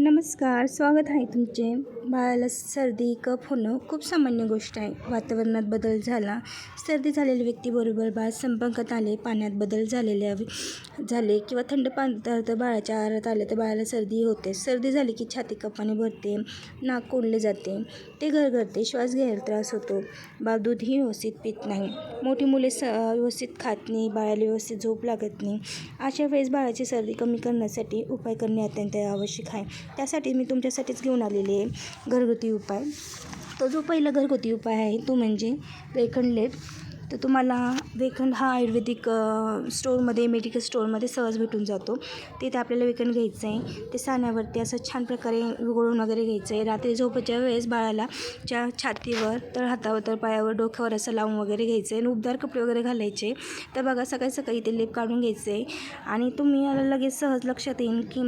नमस्कार, स्वागत आहे तुमचे. बाळाला सर्दी कफ होणं खूप सामान्य गोष्ट आहे. वातावरणात बदल झाला, सर्दी झालेल्या व्यक्तीबरोबर बाळ संपर्कात आले, पाण्यात बदल झाले किंवा थंड पदार्थ बाळाच्या आहारात आले तर बाळाला सर्दी होते. सर्दी झाली की छाती कफाने भरते, नाक कोंडले जाते, ते घरघरते, श्वास घ्यायला त्रास होतो, बाळ दूधही व्यवस्थित पित नाही, मोठी मुले व्यवस्थित खात नाही, बाळाला व्यवस्थित झोप लागत नाही. अशा वेळेस बाळाची सर्दी कमी करण्यासाठी उपाय करणे अत्यंत आवश्यक आहे. त्यासाठी मी तुमच्यासाठीच घेऊन आलेली आहे घरगुती उपाय. तो जो पहिला घरगुती उपाय आहे तो म्हणजे वेखंड लेप. तर तुम्हाला वेखंड हा आयुर्वेदिक स्टोअरमध्ये, मेडिकल स्टोअरमध्ये सहज भेटून जातो. तिथे आपल्याला वेखंड घ्यायचं आहे. ते साण्यावरती असं छान प्रकारे उघडून वगैरे घ्यायचं आहे. रात्री झोपेच्या वेळेस बाळाला छातीवर, तर हातावर, तर पायावर, डोक्यावर असं लावून वगैरे घ्यायचं आहे आणि उबदार कपडे वगैरे घालायचे. तर बघा सकाळी सकाळी ते लेप काढून घ्यायचं आहे आणि तुम्ही लगेच सहज लक्षात येईल की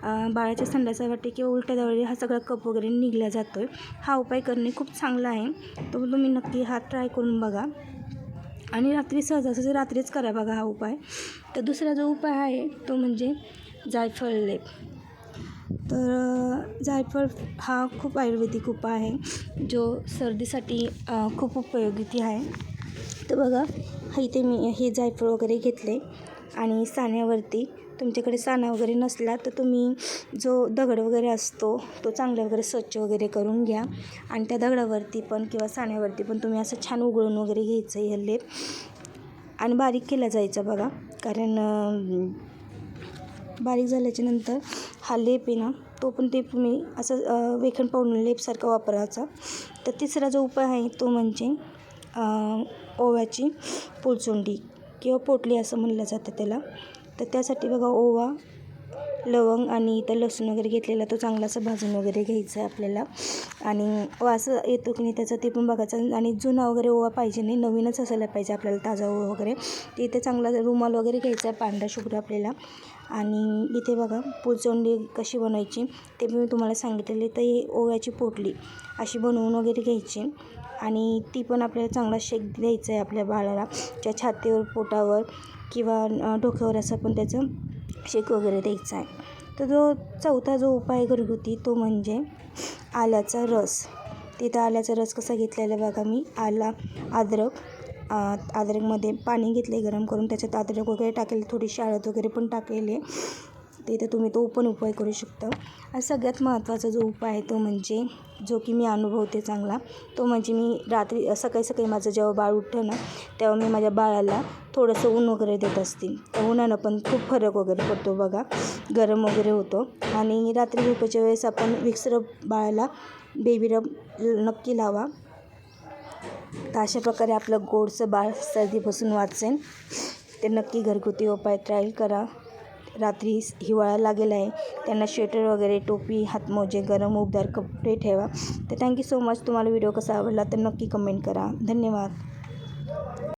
बाळाच्या संडासा वाटे किंवा उलट्या दवळे हा सगळा कप वगैरे निघला जातो आहे. हा उपाय करणे खूप चांगला आहे. तो तुम्ही नक्की हा ट्राय करून बघा आणि रात्री सहज असं रात्रीच करा बघा हा उपाय. तर दुसरा जो उपाय आहे तो म्हणजे जायफळ लेप. तर जायफळ हा खूप आयुर्वेदिक उपाय आहे जो सर्दीसाठी खूप उपयोगी आहे. तर बघा इथे मी हे जायफळ वगैरे घेतले आणि साण्यावरती, तुमच्याकडे साना वगैरे नसला तर तुम्ही जो दगड वगैरे असतो तो चांगला वगैरे स्वच्छ वगैरे करून घ्या आणि त्या दगडावरती पण किंवा साण्यावरती पण तुम्ही असं छान उघडून वगैरे घ्यायचं हे लेप आणि बारीक केला जायचा बघा. कारण बारीक झाल्याच्या नंतर हा लेप आहे ना तो पण ते तुम्ही असं वेखण पावडर लेपसारखा वापरायचा. तर तिसरा जो उपाय आहे तो म्हणजे ओव्याची पुलचुंडी किंवा पोटली असं म्हणलं जातं त्याला. तर त्यासाठी बघा ओवा, लवंग आणि इथं लसूण वगैरे घेतलेला तो चांगला असं भाजून वगैरे घ्यायचं आहे आपल्याला आणि वास येतो की नाही त्याचं ते पण बघायचं. आणि जुना वगैरे ओवा पाहिजे नाही, नवीनच असायला पाहिजे आपल्याला ताजा ओवा वगैरे. ते इथे चांगला रुमाल वगैरे घ्यायचा आहे पांढरा शुभ्र आपल्याला. आणि इथे बघा पुलचुंडी कशी बनवायची ते मी तुम्हाला सांगितलेले. तर ही ओव्याची पोटली अशी बनवून वगैरे घ्यायची आणि ती पण आपल्याला चांगला शेक द्यायचा आहे आपल्या बाळाला, ज्या छातीवर, पोटावर किंवा डोक्यावर असं पण त्याचं शेक वगैरे द्यायचा आहे. तर जो चौथा जो उपाय घरगुती तो म्हणजे आल्याचा रस. तिथं आल्याचा रस कसा घेतलेला बघा मी. अद्रकमध्ये पाणी घेतले गरम करून, त्याच्यात अद्रक वगैरे टाकलेले, थोडीशी हळद वगैरे पण टाकलेले. तिथे तुम्ही तो पण उपाय करू शकता. आणि सगळ्यात महत्त्वाचा जो उपाय आहे तो म्हणजे जो की मी अनुभवते चांगला, तो म्हणजे मी रात्री सकाळी सकाळी माझं जेव्हा बाळ उठतं ना तेव्हा मी माझ्या बाळाला थोडंसं ऊन वगैरे देत असते. त्या उन्हानं पण खूप फरक वगैरे पडतो बघा, गरम वगैरे होतो. आणि रात्री झोपेच्या वेळेस आपण विक्स रब बाळाला, बेबी रब नक्की लावा. तर अशा प्रकारे आपलं गोडसं बाळ सर्दीपासून वाचेल. ते नक्की घरगुती उपाय ट्राय करा. रात्री हिवाळा लागेल आहे त्यांना स्वेटर वगैरे, टोपी, हातमोजे, गरम उबदार कपडे ठेवा. तर थँक्यू सो मच. तुम्हाला व्हिडिओ कसा आवडला तर नक्की कमेंट करा. धन्यवाद.